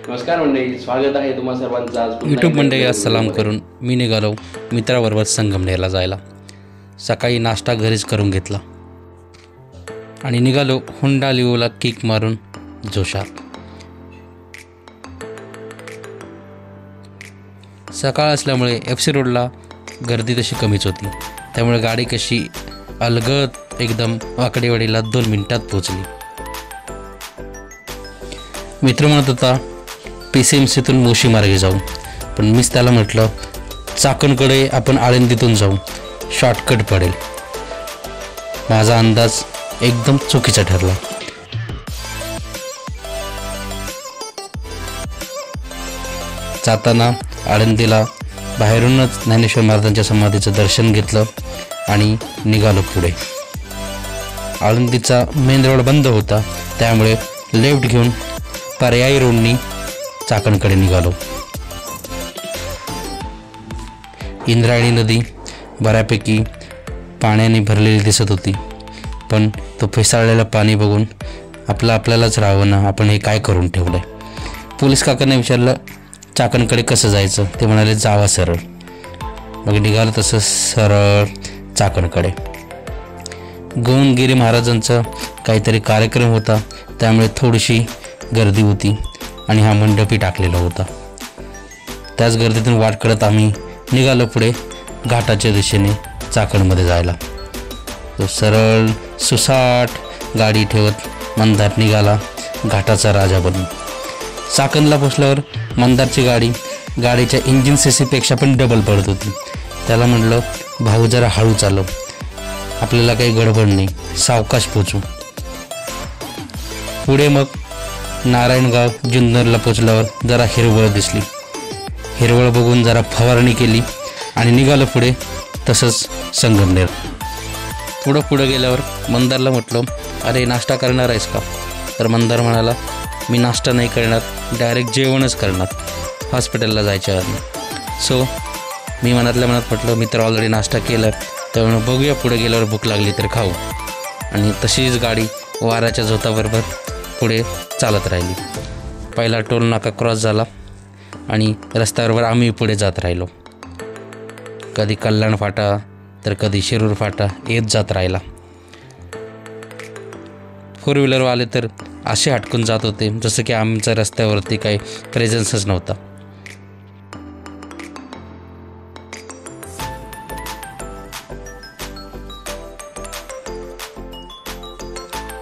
नमस्कार मंडळी, स्वागत आहे तुम्हा सर्वांचं आज यूट्यूब मंडळीला सलाम करून मी निघालो मित्राबरोबर संगमनेरला जायला। सकाळी नाश्ता घरीच करून घेतला आणि निघालो हुंडा लिओला किक मारून जोशात। सकाळ असल्यामुळे FC रोडला गर्दी तशी कमीच होती, त्यामुळे गाडी कशी अलगद एकदम वाकडेवाडीला 2 मिनिटात पोहोचली। मित्र म्हणत होता PCMCतून मोशी मार्गे जाऊ, पण मीच त्याला म्हटलं चाकणकडे आपण आळंदीतून जाऊ, शॉर्टकट पडेल। माझा अंदाज एकदम चुकीचा ठरला। जाताना आळंदीला बाहेरूनच ज्ञानेश्वर महाराजांच्या समाधीचं दर्शन घेतलं आणि निघालो पुढे। आळंदीचा मेन रोड बंद होता, त्यामुळे लेफ्ट घेऊन पर्यायी रोडनी चाकणकडे निघालो। इंद्रायणी नदी बऱ्यापैकी पाण्याने भरलेली दिसत होती, पण तो फेसाळलेलं पाणी बघून आपल्यालाच राहावं ना, आपण हे काय करून ठेवलंय। पोलीस काकांना विचारलं चाकणकडे कसं जायचं, ते म्हणाले जावा सरळ। मग निघालं तसं सरळ चाकणकडे। गोविंदगिरी महाराजांचा काहीतरी कार्यक्रम होता, त्यामुळे थोडीशी गर्दी होती आणि हा मंडपही टाकलेला होता। त्याच गर्दीतून वाट करत आम्ही निघालो पुढे घाटाच्या दिशेने चाकणमध्ये जायला। तो सरळ सुसाट गाडी ठेवत मंदार निघाला घाटाचा राजा बनून। चाकणला पोचल्यावर मंदारची गाडीच्या इंजिन CC पण डबल पडत होती। त्याला म्हटलं भाऊ जरा हळू चालव, आपल्याला काही गडबड नाही, सावकाश पोचू। पुढे मग नारायणगाव जुन्नरला पोचल्यावर जरा हिरवळ दिसली। हिरवळ बघून जरा फवारणी केली आणि निघालो पुढे तसंच संगमनेर। पुढं गेल्यावर मंदारला म्हटलं अरे नाश्ता करणार आहेस का? तर मंदार म्हणाला मी नाश्ता नाही करणार, डायरेक्ट जेवणच करणार हॉस्पिटलला जायच्या आधी। सो मी मनातल्या मनात म्हटलं मी तर ऑलरेडी नाश्ता केला, त्यामुळे बघूया पुढे गेल्यावर भूक लागली तर खाऊ। आणि तशीच गाडी वाऱ्याच्या झोताबरोबर पुढे चालत राहिली। पहिला टोल नाका क्रॉस झाला आणि रस्त्याबरोबर आम्ही पुढे जात राहिलो। कधी कल्याण फाटा तर कधी शिरूर फाटा येत जात राहिला। 4 व्हीलरवाले तर असे हटकून जात होते जसं की आमच्या रस्त्यावरती काही प्रेझेन्सच नव्हता।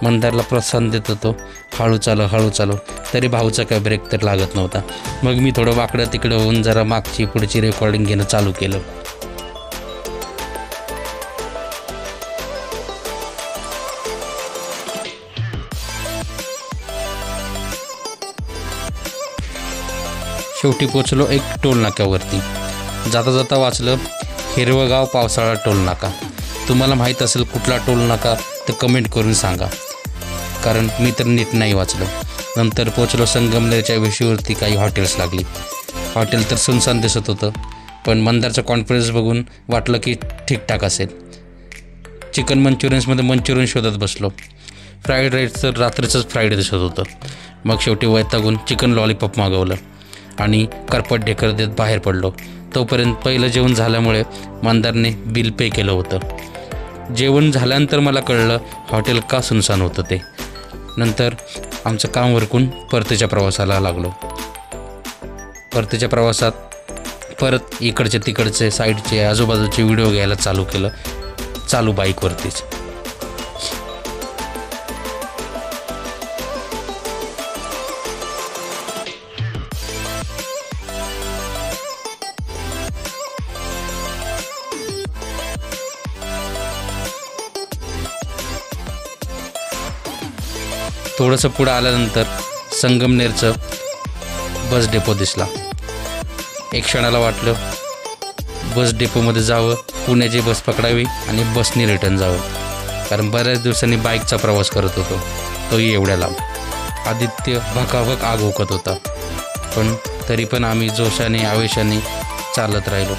मंदारला प्रोत्साहन देत होतो हळू चालव, तरी भाऊचा काय ब्रेक तर लागत नव्हता। मग मी थोडं वाकडं तिकडं होऊन जरा मागची पुढची रेकॉर्डिंग घेणं चालू केलं। शेवटी पोचलो एक टोल नाक्यावरती। जाता जाता वाचलं हिरवगाव पावसाळा टोल नाका। तुम्हाला माहीत असेल कुठला टोल नाका तर कमेंट करून सांगा, कारण मी तर नीट नाही वाचलं। नंतर पोचलो संगमनेरच्या वेशीवरती काही हॉटेल्स लागली। हॉटेल तर सुनसान दिसत होतं, पण मंदारचा कॉन्फिडन्स बघून वाटलं की ठीकठाक असेल। चिकन मंचुरियन्समध्ये मंचुरियन शोधत बसलो। फ्राईड राईस तर रात्रीचंच फ्राईड दिसत होतं। मग शेवटी वैतागून चिकन लॉलीपॉप मागवलं आणि करपट ढेकर देत बाहेर पडलो। तोपर्यंत पहिलं जेवण झाल्यामुळे मंदारने बिल पे केलं होतं। जेवण झाल्यानंतर मला कळलं हॉटेल का सुनसान होतं ते। नंतर आमचं काम उरकून परतीच्या प्रवासाला लागलो। परतीच्या प्रवासात परत इकडचे तिकडचे साईडचे आजूबाजूचे व्हिडिओ घ्यायला चालू केलं, चालू बाईकवरतीच। थोडंसं पुढं आल्यानंतर संगमनेरचं बस डेपो दिसला। एक क्षणाला वाटलं बस डेपोमध्ये जावं, पुण्याची बस पकडावी आणि बसनी रिटर्न जावं, कारण बऱ्याच दिवसांनी बाईकचा प्रवास करत होतो, तोही एवढ्या लांब। आदित्य भकाभक आग ओकत होता, पण तरी पण आम्ही जोशाने आवेशाने चालत राहिलो।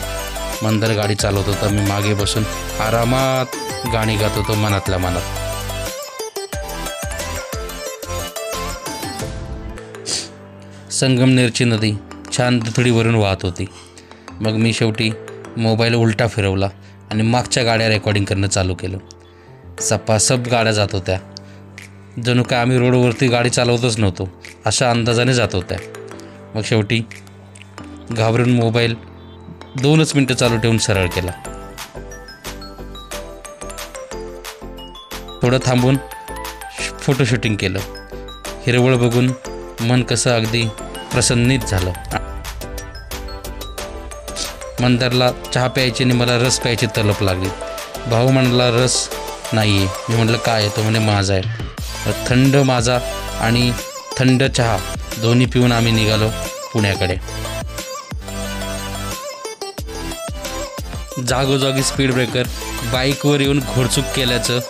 मंदार गाडी चालवत होता, मी मागे बसून आरामात गाणी गात होतो मनातल्या मनात। संगमनेरची नदी छान दुथडीवरून वाहत होती. मग मी शेवटी मोबाईल उलटा फिरवला आणि मागच्या गाड्या रेकॉर्डिंग करणं चालू केलं. सपासप गाड्या जात होत्या. जणू काय आम्ही रोडवरती गाडी चालवतच नव्हतो अशा अंदाजाने जात होत्या. मग शेवटी घाबरून मोबाईल 2च मिनटं चालू ठेवून सरळ केला. थोडं थांबून फोटो शूटिंग केलं. हिरवळ बघून मन कसं अगदी प्रसन्नित झालं. मंदारला चहा प्यायची आणि मला रस प्यायची तलप लागली. भाऊ म्हणाला रस नाही आहे. मी म्हटलं काय आहे? तो म्हणे माझा आहे. थंड माझा आणि थंड चहा दोन्ही पिऊन आम्ही निघालो पुण्याकडे. जागोजागी स्पीड ब्रेकर बाईकवर येऊन घोडचूक केल्याचं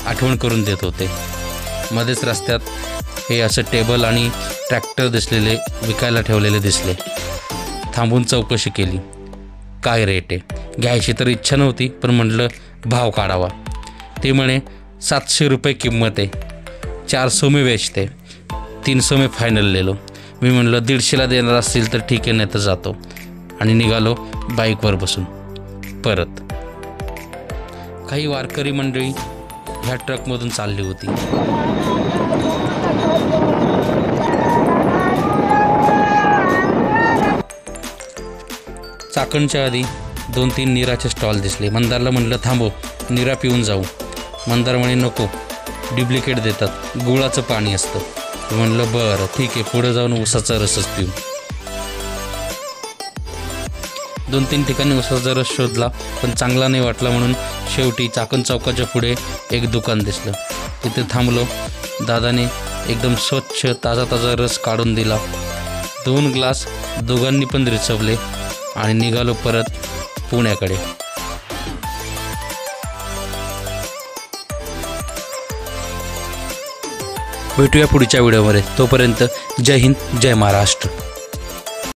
आठवण करून देत होते. मध्येच रस्त्यात हे असं टेबल आणि ट्रॅक्टर दिसलेले विकायला ठेवलेले दिसले. थांबून चौकशी केली. काय रेट आहे? घ्यायची तर इच्छा नव्हती, पण म्हटलं भाव काढावा. ते म्हणे 700 रुपये किंमत आहे, 400 में बेचते, 300 में फायनल ले लो. मी म्हटलं 150ला देणार असतील तर ठीक आहे, नाही तर जातो. आणि निघालो बाईकवर बसून परत. काही वारकरी मंडळी ह्या ट्रकमधून चालली होती. चाकणच्या आधी 2-3 निराचे स्टॉल दिसले. मंदारला म्हटलं थांबव, निरा पिऊन जाऊ. मंदार म्हणे नको, डुप्लिकेट देतात, गुळाचं पाणी असतं. म्हणलं बरं ठीक आहे, पुढे जाऊन उसाचा रसच पिऊ. 2-3 ठिकाणी उसाचा रस शोधला, पण चांगला नाही वाटला. म्हणून शेवटी चाकण चौकाच्या पुढे एक दुकान दिसलं. तिथे थांबलो. दादाने एकदम स्वच्छ ताजा रस काढून दिला. 2 ग्लास दोघांनी पण रिचवले आणि निघालो परत पुण्याकडे. भेटूया पुढच्या व्हिडिओमध्ये. तोपर्यंत जय हिंद, जय महाराष्ट्र.